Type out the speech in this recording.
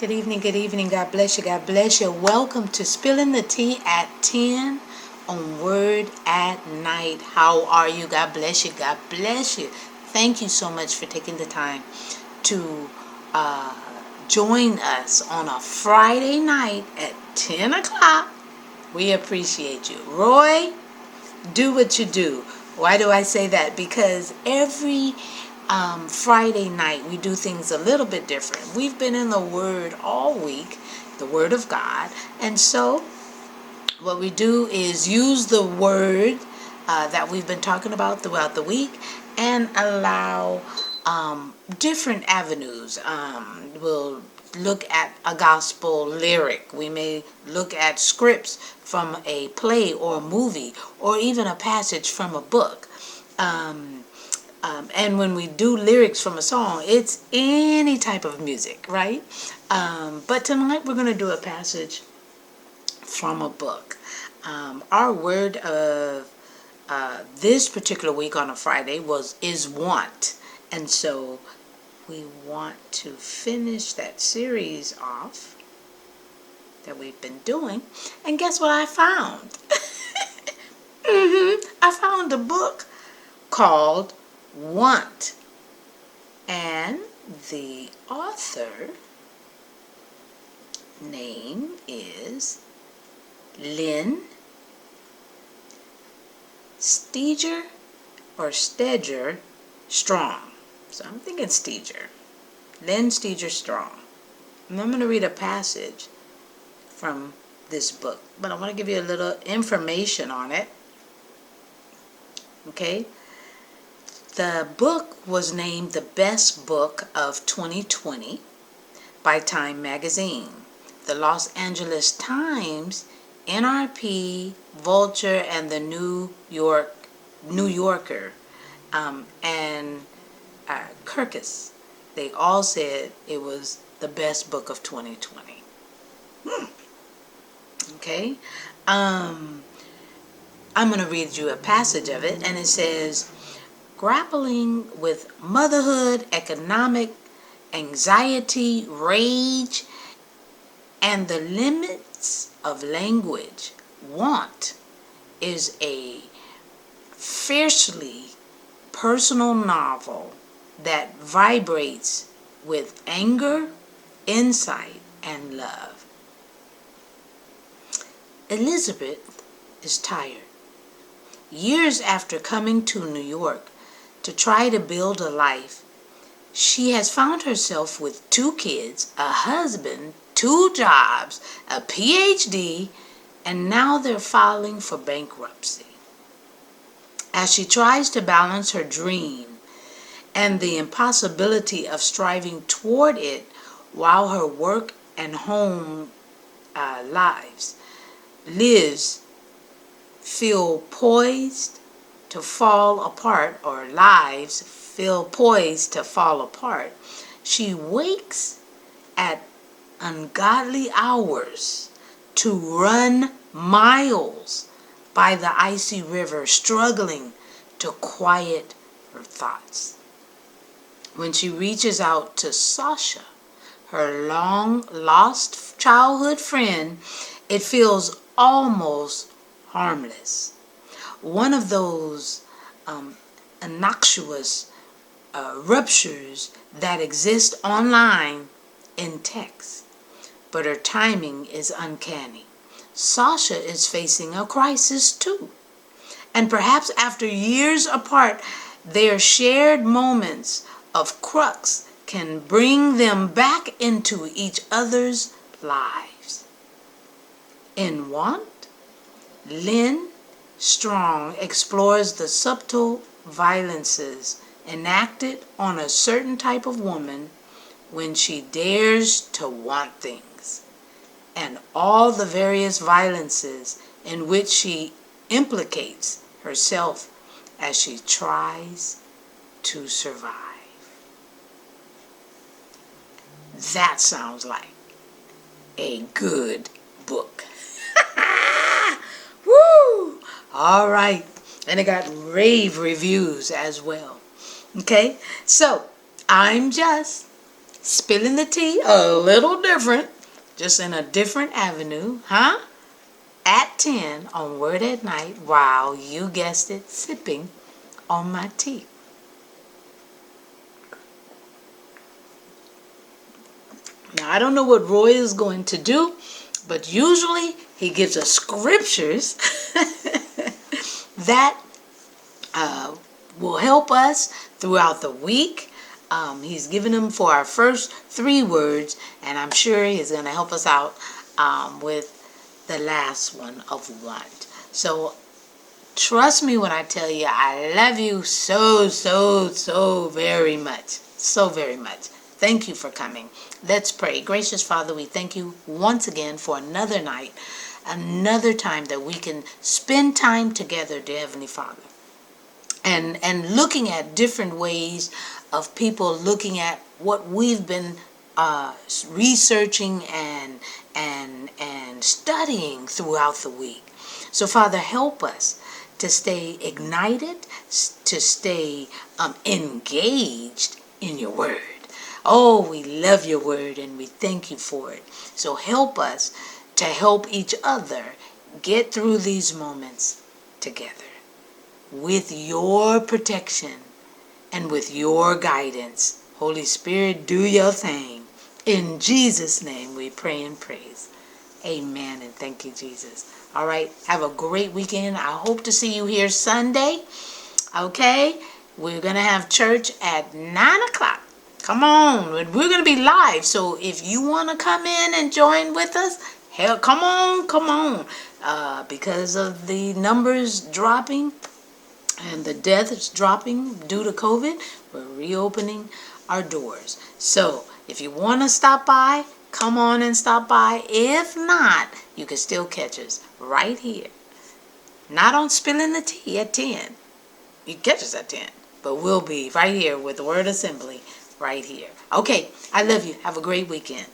Good evening, good evening. God bless you, God bless you. Welcome to Spilling the Tea at 10 on Word at Night. How are you? God bless you, God bless you. Thank you so much for taking the time to uh, join us on a Friday night at 10 o'clock. We appreciate you. Roy, do what you do. Why do I say that? Because every Friday night we do things a little bit different. We've been in the Word all week, the Word of God, and so what we do is use the Word that we've been talking about throughout the week and allow different avenues. We'll look at a gospel lyric. We may look at scripts from a play or a movie or even a passage from a book. And when we do lyrics from a song, it's any type of music, right? But tonight we're going to do a passage from a book. Our word of this particular week on a Friday is want. And so we want to finish that series off that we've been doing. And guess what I found? I found a book called Want. And the author name is Lynn Steger or Steger Strong. So I'm thinking Steger. Lynn Steger Strong. And I'm going to read a passage from this book. But I want to give you a little information on it. Okay? The book was named the best book of 2020 by Time Magazine. The Los Angeles Times, NRP, Vulture, and the New Yorker, and Kirkus, they all said it was the best book of 2020. Okay? I'm going to read you a passage of it, and it says, grappling with motherhood, economic anxiety, rage, and the limits of language, Want is a fiercely personal novel that vibrates with anger, insight, and love. Elizabeth is tired. Years after coming to New York to try to build a life, she has found herself with 2 kids, a husband, 2 jobs, a PhD, and now they're filing for bankruptcy. As she tries to balance her dream and the impossibility of striving toward it while her work and home lives feel poised to fall apart, or lives feel poised to fall apart, she wakes at ungodly hours to run miles by the icy river, struggling to quiet her thoughts. When she reaches out to Sasha, her long-lost childhood friend, it feels almost harmless. One of those innocuous ruptures that exist online in text, but her timing is uncanny. Sasha is facing a crisis too, and perhaps after years apart, their shared moments of crux can bring them back into each other's lives. In Want, Lynn Strong explores the subtle violences enacted on a certain type of woman when she dares to want things, and all the various violences in which she implicates herself as she tries to survive. That sounds like a good book. Woo! All right. And it got rave reviews as well. Okay? So, I'm just Spilling the tea, a little different, just in a different avenue, huh? At 10 on Word at Night, while, you guessed it, sipping on my tea. Now, I don't know what Roy is going to do, but usually he gives us scriptures that will help us throughout the week. He's given them for our first 3 words, and I'm sure he's going to help us out with the last one of want. So trust me when I tell you, I love you so very much. So very much. Thank you for coming. Let's pray. Gracious Father, we thank you once again for another night, another time that we can spend time together, dear Heavenly Father. And looking at different ways of people looking at what we've been researching and studying throughout the week. So Father, help us to stay ignited, to stay engaged in your word. Oh, we love your word and we thank you for it. So help us to help each other get through these moments together with your protection and with your guidance. Holy Spirit, do your thing. In Jesus' name we pray and praise. Amen, and thank you, Jesus. All right, have a great weekend. I hope to see you here Sunday. Okay, we're going to have church at 9 o'clock. Come on, we're going to be live. So if you want to come in and join with us, hell, come on. Because of the numbers dropping and the deaths dropping due to COVID, we're reopening our doors. So if you want to stop by, come on and stop by. If not, you can still catch us right here. Not on Spilling the Tea at 10. You can catch us at 10. But we'll be right here with the Word Assembly right here. Okay, I love you. Have a great weekend.